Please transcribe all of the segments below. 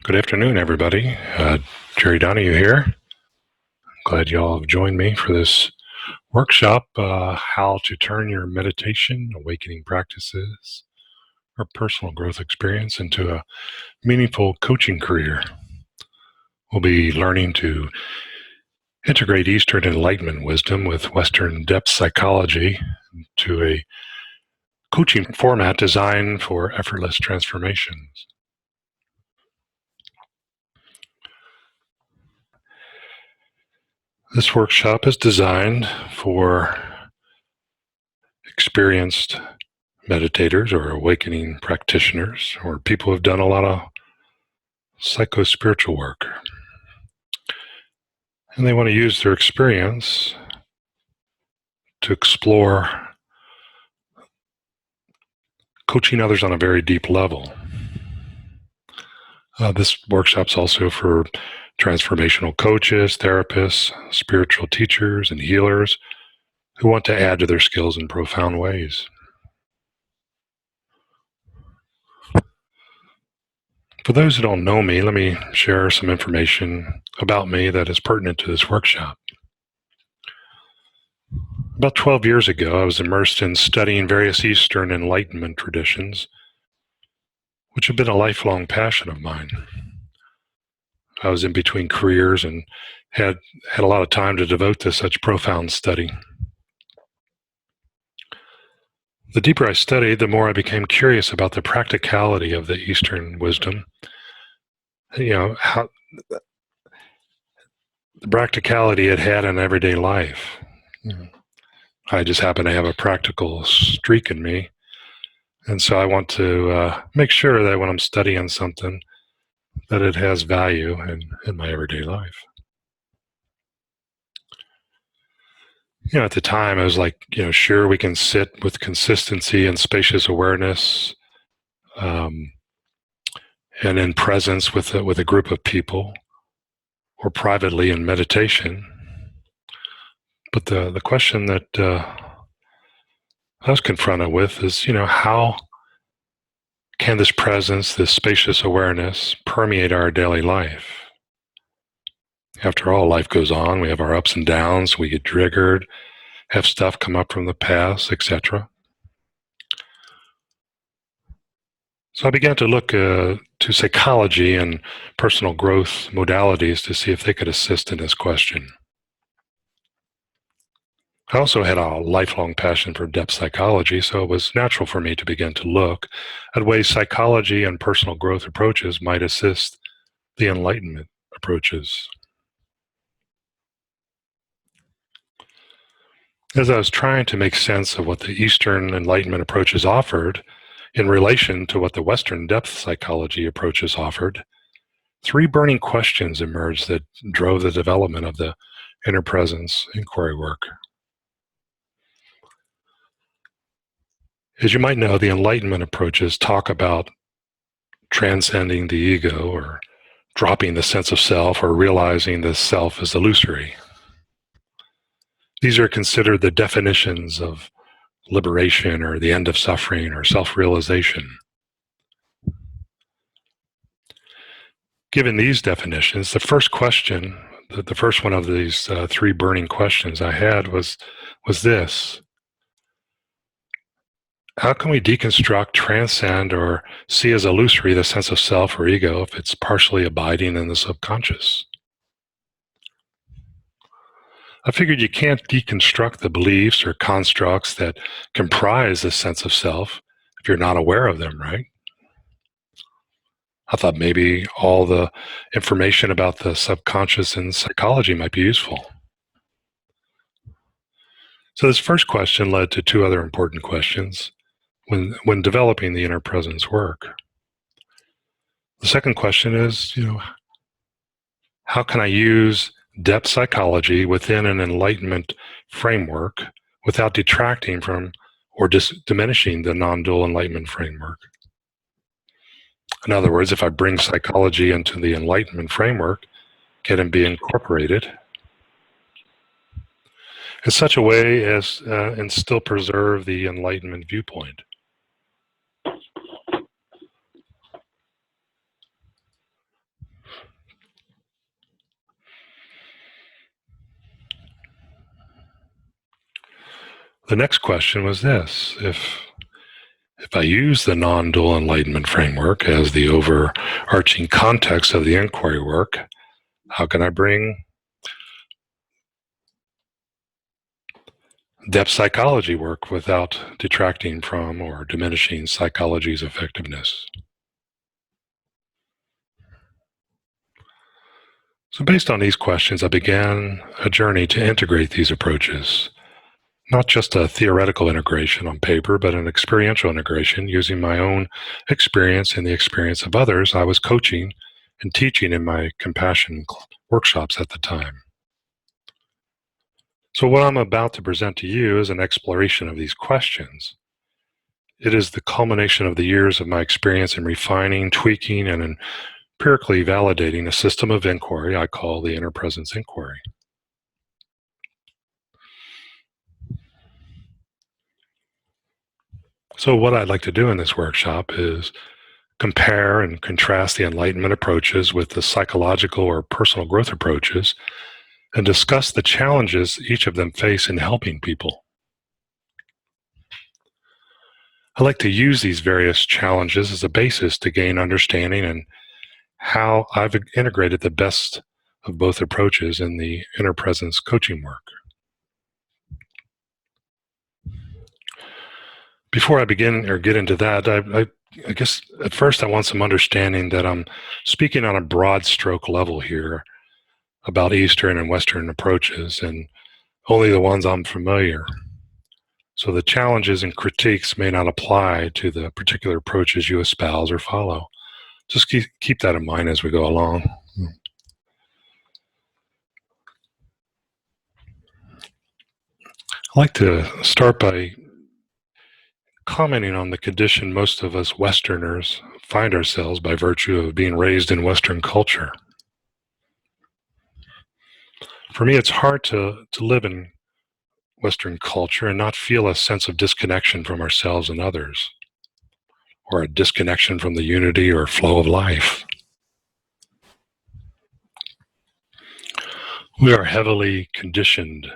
Good afternoon, everybody. Jerry Donahue here. Glad you all have joined me for this workshop, how to turn your meditation, awakening practices, or personal growth experience into a meaningful coaching career. We'll be learning to integrate Eastern Enlightenment wisdom with Western depth psychology to a coaching format designed for effortless transformations. This workshop is designed for experienced meditators or awakening practitioners or people who have done a lot of psychospiritual work. And they want to use their experience to explore coaching others on a very deep level. This workshop's also for transformational coaches, therapists, spiritual teachers, and healers who want to add to their skills in profound ways. For those who don't know me, let me share some information about me that is pertinent to this workshop. About 12 years ago, I was immersed in studying various Eastern Enlightenment traditions, which have been a lifelong passion of mine. I was in between careers and had a lot of time to devote to such profound study. The deeper I studied, the more I became curious about the practicality of the Eastern wisdom. How the practicality it had in everyday life. I just happen to have a practical streak in me. And so I want to make sure that when I'm studying something, that it has value in my everyday life. At the time, I was like, sure, we can sit with consistency and spacious awareness, and in presence with a group of people, or privately in meditation. But the question that I was confronted with is, how can this presence, this spacious awareness, permeate our daily life? After all, life goes on. We have our ups and downs. We get triggered, have stuff come up from the past, etc. So I began to look to psychology and personal growth modalities to see if they could assist in this question. I also had a lifelong passion for depth psychology, so it was natural for me to begin to look at ways psychology and personal growth approaches might assist the Enlightenment approaches. As I was trying to make sense of what the Eastern Enlightenment approaches offered in relation to what the Western depth psychology approaches offered, three burning questions emerged that drove the development of the inner presence inquiry work. As you might know, the Enlightenment approaches talk about transcending the ego, or dropping the sense of self, or realizing the self is illusory. These are considered the definitions of liberation, or the end of suffering, or self-realization. Given these definitions, the first question, the first one of these three burning questions I had was this: how can we deconstruct, transcend, or see as illusory the sense of self or ego if it's partially abiding in the subconscious? I figured you can't deconstruct the beliefs or constructs that comprise the sense of self if you're not aware of them, right? I thought maybe all the information about the subconscious in psychology might be useful. So this first question led to two other important questions when developing the inner presence work. The second question is, how can I use depth psychology within an enlightenment framework without detracting from or diminishing the non-dual enlightenment framework? In other words, if I bring psychology into the enlightenment framework, can it be incorporated in such a way as and still preserve the enlightenment viewpoint? The next question was this: if I use the non-dual enlightenment framework as the overarching context of the inquiry work, how can I bring depth psychology work without detracting from or diminishing psychology's effectiveness? So based on these questions, I began a journey to integrate these approaches. Not just a theoretical integration on paper, but an experiential integration using my own experience and the experience of others I was coaching and teaching in my compassion workshops at the time. So what I'm about to present to you is an exploration of these questions. It is the culmination of the years of my experience in refining, tweaking, and empirically validating a system of inquiry I call the inner presence inquiry. So what I'd like to do in this workshop is compare and contrast the Enlightenment approaches with the psychological or personal growth approaches and discuss the challenges each of them face in helping people. I like to use these various challenges as a basis to gain understanding and how I've integrated the best of both approaches in the inner presence coaching work. Before I begin or get into that, I guess at first I want some understanding that I'm speaking on a broad stroke level here about Eastern and Western approaches, and only the ones I'm familiar. So the challenges and critiques may not apply to the particular approaches you espouse or follow. Just keep that in mind as we go along. I'd like to start by commenting on the condition most of us Westerners find ourselves by virtue of being raised in Western culture. For me, it's hard to live in Western culture and not feel a sense of disconnection from ourselves and others, or a disconnection from the unity or flow of life. We are heavily conditioned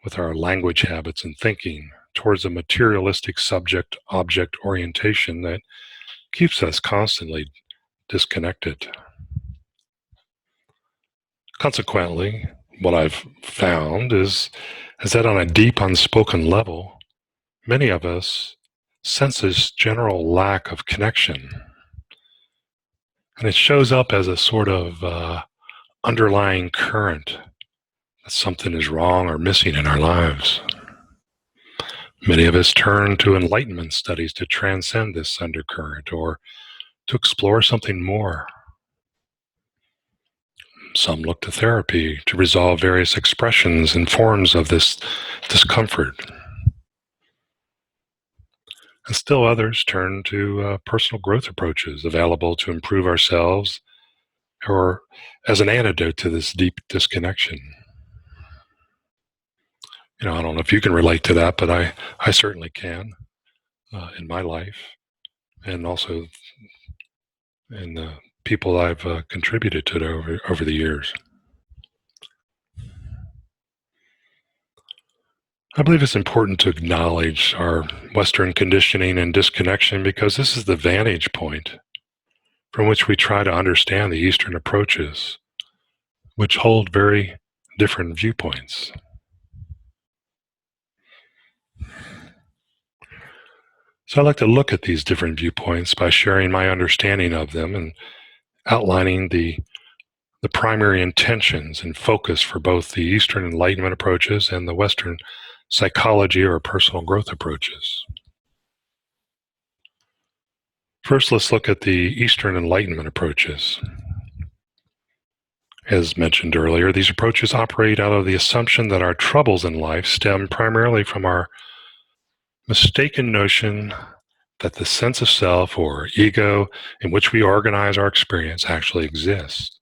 with our language habits and thinking towards a materialistic subject-object orientation that keeps us constantly disconnected. Consequently, what I've found is that on a deep unspoken level, many of us sense this general lack of connection. And it shows up as a sort of underlying current that something is wrong or missing in our lives. Many of us turn to Enlightenment studies to transcend this undercurrent or to explore something more. Some look to therapy to resolve various expressions and forms of this discomfort. And still others turn to personal growth approaches available to improve ourselves or as an antidote to this deep disconnection. I don't know if you can relate to that, but I certainly can in my life, and also in the people I've contributed to over the years. I believe it's important to acknowledge our Western conditioning and disconnection because this is the vantage point from which we try to understand the Eastern approaches, which hold very different viewpoints. So I like to look at these different viewpoints by sharing my understanding of them and outlining the primary intentions and focus for both the Eastern Enlightenment approaches and the Western psychology or personal growth approaches. First, let's look at the Eastern Enlightenment approaches. As mentioned earlier, these approaches operate out of the assumption that our troubles in life stem primarily from our mistaken notion that the sense of self or ego in which we organize our experience actually exists.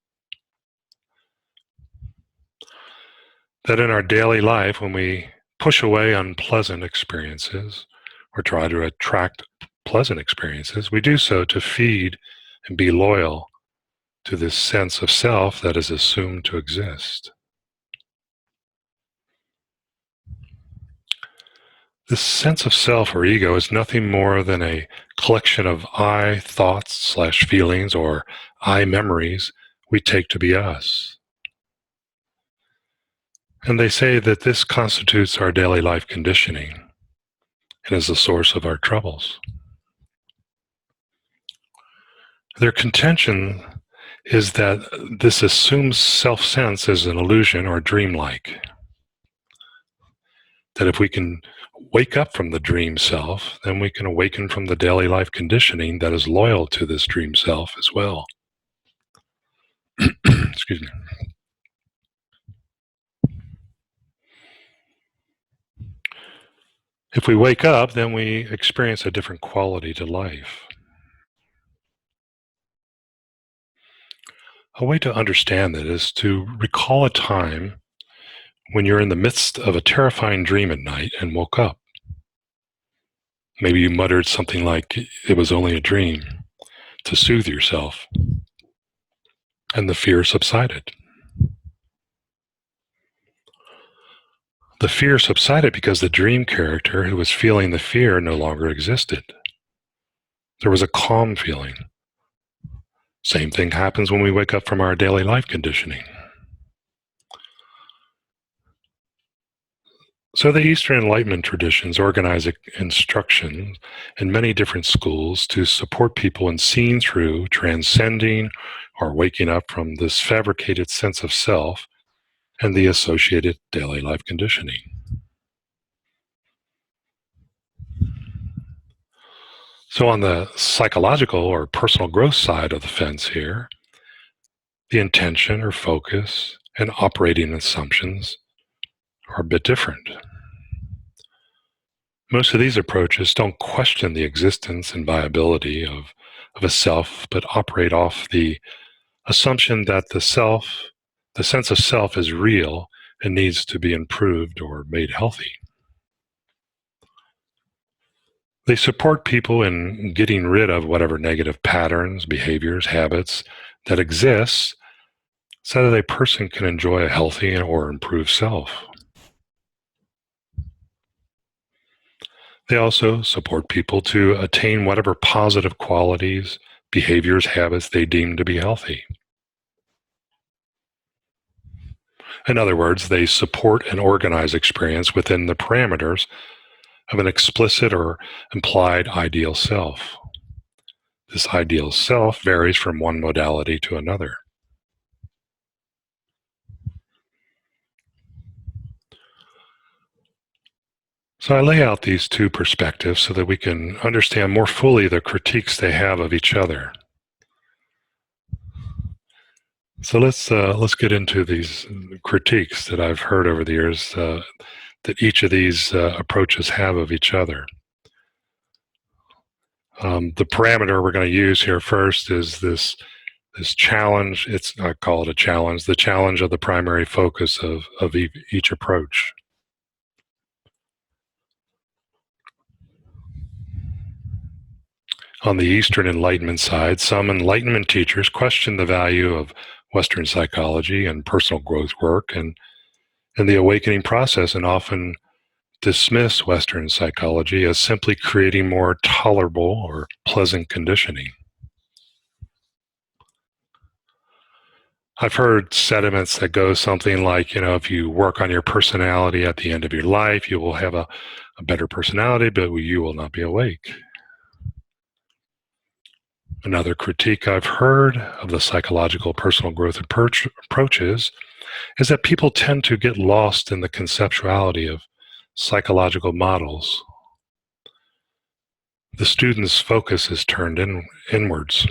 That in our daily life, when we push away unpleasant experiences or try to attract pleasant experiences, we do so to feed and be loyal to this sense of self that is assumed to exist. This sense of self or ego is nothing more than a collection of I thoughts / feelings or I memories we take to be us. And they say that this constitutes our daily life conditioning and is the source of our troubles. Their contention is that this assumed self-sense is an illusion or dreamlike. That if we can wake up from the dream self, then we can awaken from the daily life conditioning that is loyal to this dream self as well. Excuse me. If we wake up, then we experience a different quality to life. A way to understand that is to recall a time when you're in the midst of a terrifying dream at night and woke up. Maybe you muttered something like, "It was only a dream," to soothe yourself, and the fear subsided. The fear subsided because the dream character who was feeling the fear no longer existed. There was a calm feeling. Same thing happens when we wake up from our daily life conditioning. So the Eastern Enlightenment traditions organize instruction in many different schools to support people in seeing through, transcending, or waking up from this fabricated sense of self and the associated daily life conditioning. So on the psychological or personal growth side of the fence here, the intention or focus and operating assumptions are a bit different. Most of these approaches don't question the existence and viability of a self, but operate off the assumption that the sense of self is real and needs to be improved or made healthy. They support people in getting rid of whatever negative patterns, behaviors, habits that exist so that a person can enjoy a healthy or improved self. They also support people to attain whatever positive qualities, behaviors, habits they deem to be healthy. In other words, they support and organize experience within the parameters of an explicit or implied ideal self. This ideal self varies from one modality to another. So I lay out these two perspectives so that we can understand more fully the critiques they have of each other. So let's get into these critiques that I've heard over the years that each of these approaches have of each other. The parameter we're going to use here first is this challenge. I call it a challenge. The challenge of the primary focus of each approach. On the Eastern Enlightenment side, some Enlightenment teachers question the value of Western psychology and personal growth work and the awakening process, and often dismiss Western psychology as simply creating more tolerable or pleasant conditioning. I've heard sentiments that go something like, if you work on your personality at the end of your life, you will have a better personality, but you will not be awake. Another critique I've heard of the psychological personal growth approaches is that people tend to get lost in the conceptuality of psychological models. The student's focus is turned inwards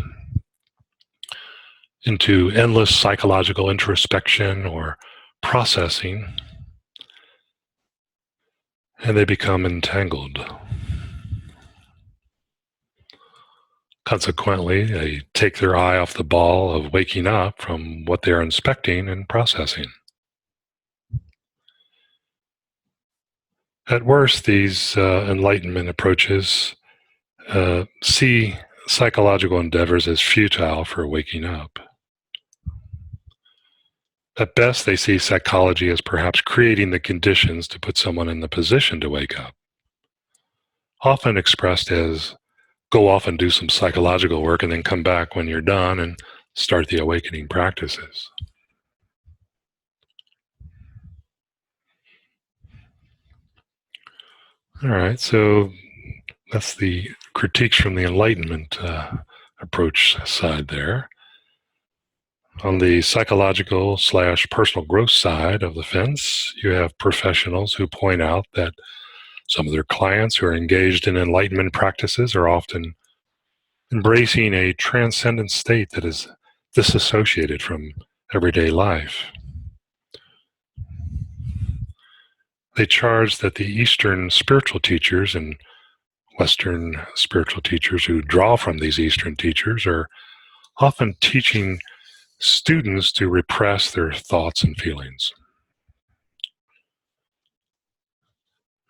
into endless psychological introspection or processing, and they become entangled. Consequently, they take their eye off the ball of waking up from what they're inspecting and processing. At worst, these Enlightenment approaches see psychological endeavors as futile for waking up. At best, they see psychology as perhaps creating the conditions to put someone in the position to wake up. often expressed as go off and do some psychological work and then come back when you're done and start the awakening practices. All right, so that's the critiques from the Enlightenment approach side there. On the psychological/personal growth side of the fence, you have professionals who point out that some of their clients who are engaged in enlightenment practices are often embracing a transcendent state that is disassociated from everyday life. They charge that the Eastern spiritual teachers and Western spiritual teachers who draw from these Eastern teachers are often teaching students to repress their thoughts and feelings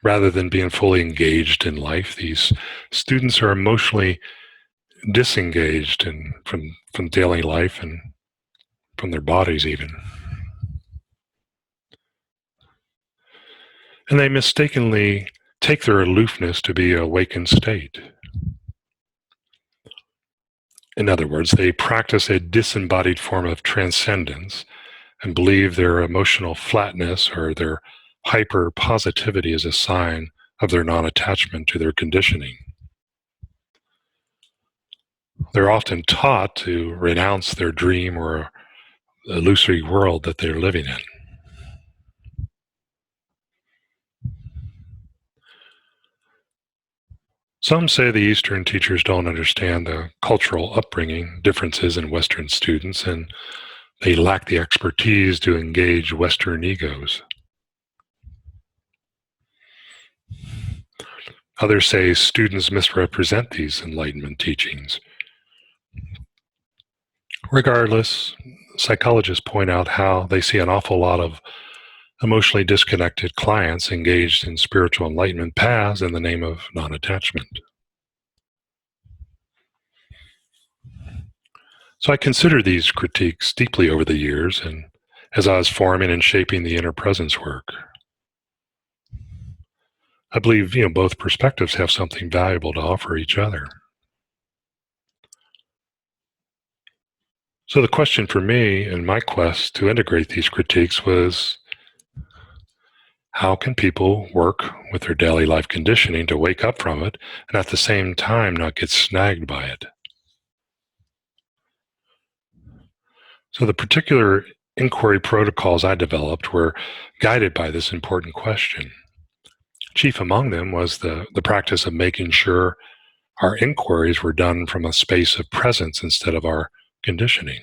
rather than being fully engaged in life. These students are emotionally disengaged from daily life and from their bodies even. And they mistakenly take their aloofness to be an awakened state. In other words, they practice a disembodied form of transcendence and believe their emotional flatness or their hyper positivity is a sign of their non-attachment to their conditioning. They're often taught to renounce their dream or illusory world that they're living in. Some say the Eastern teachers don't understand the cultural upbringing differences in Western students, and they lack the expertise to engage Western egos. Others say students misrepresent these Enlightenment teachings. Regardless, psychologists point out how they see an awful lot of emotionally disconnected clients engaged in spiritual enlightenment paths in the name of non-attachment. So I considered these critiques deeply over the years and as I was forming and shaping the inner presence work. I believe, both perspectives have something valuable to offer each other. So the question for me in my quest to integrate these critiques was, how can people work with their daily life conditioning to wake up from it and at the same time not get snagged by it? So the particular inquiry protocols I developed were guided by this important question. Chief among them was the practice of making sure our inquiries were done from a space of presence instead of our conditioning.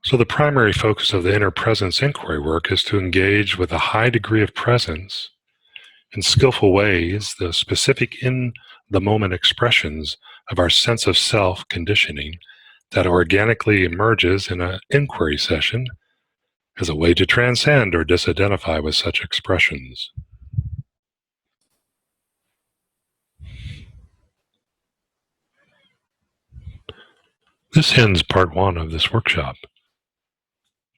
So the primary focus of the inner presence inquiry work is to engage with a high degree of presence in skillful ways, the specific in-the-moment expressions of our sense of self conditioning that organically emerges in an inquiry session as a way to transcend or disidentify with such expressions. This ends part 1 of this workshop.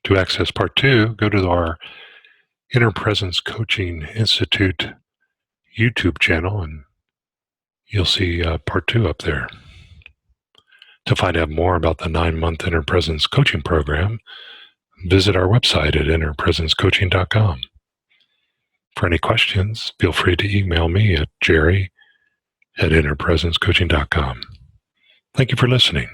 To access part 2, go to our Inner Presence Coaching Institute YouTube channel and you'll see part 2 up there. To find out more about the 9-month Inner Presence Coaching Program, visit our website at innerpresencecoaching.com. For any questions, feel free to email me at jerry@innerpresencecoaching.com. Thank you for listening.